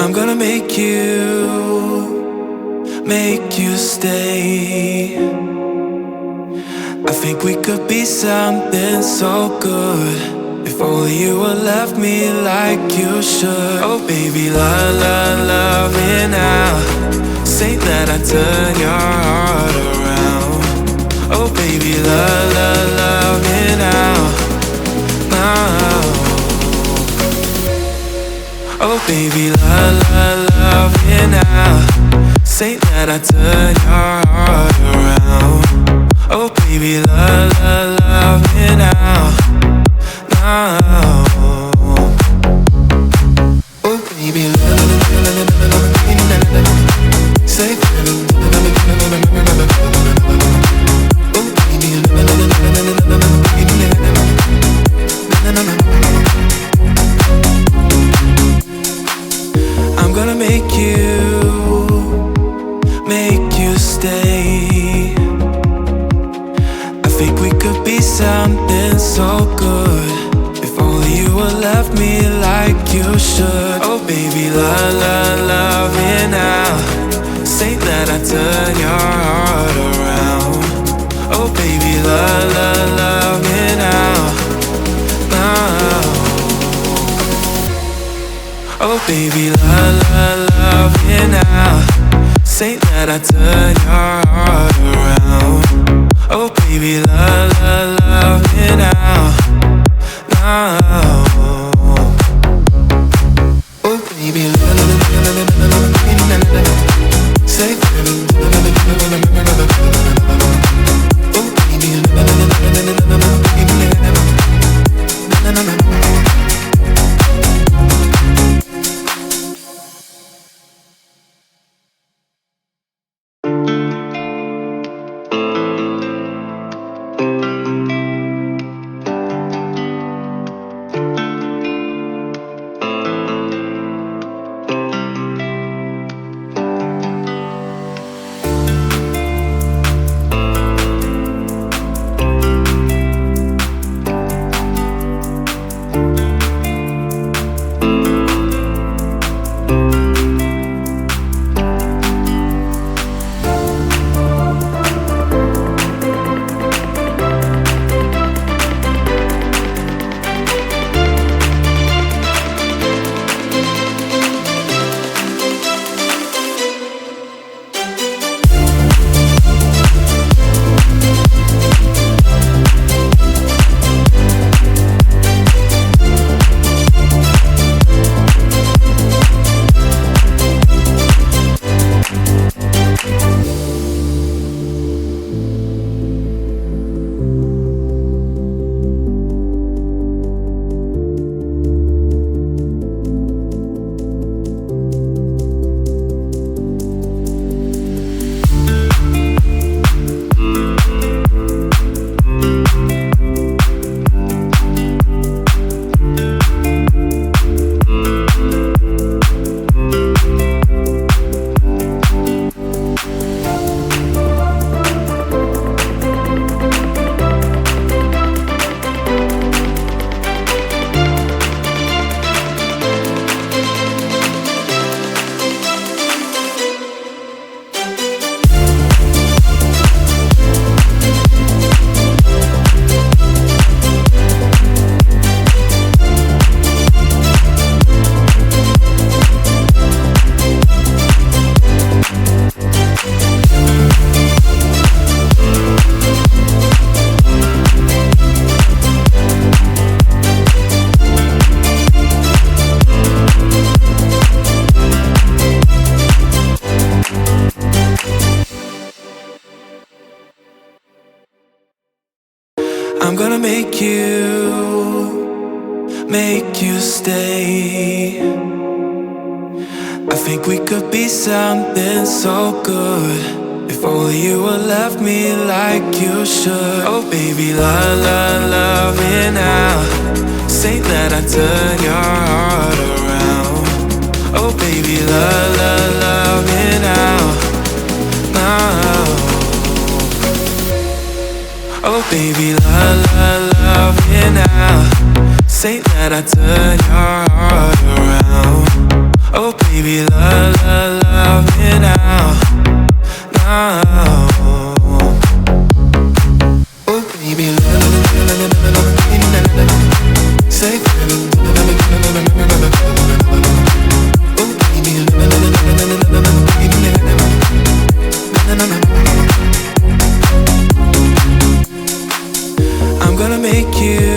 I'm gonna make you stay. I think we could be something so good. If only you would love me like you should. Oh baby, love me now. Say that I turn your heart around. Oh baby, love me now. Oh baby, love me now. Say that I turn your heart around. Oh baby, love me now. Oh baby, love me now. Say that I turn your heart around. Oh baby, love me now. I'm gonna make you stay. I think we could be something so good. If only you would love me like you should. Oh baby, love me now. Say that I turn your heart around. Oh baby, love me now. Oh baby, love me now. Say that I turn your heart around. Oh baby, love me now. Oh baby, love me now. Say that I turn your heart around. Oh baby, love me now. I'm gonna make you stay. I think we could be something so good. If only you would love me like you should. Oh baby, love me now. Say that I turn your heart around. Oh baby, love me now. Oh baby, love me now. Say that I turn your heart around. Oh Oh baby, love, love, love me now, now. Oh baby, love, love, love, love me now. Say, oh baby, love, love, love, love me now. I'm gonna make you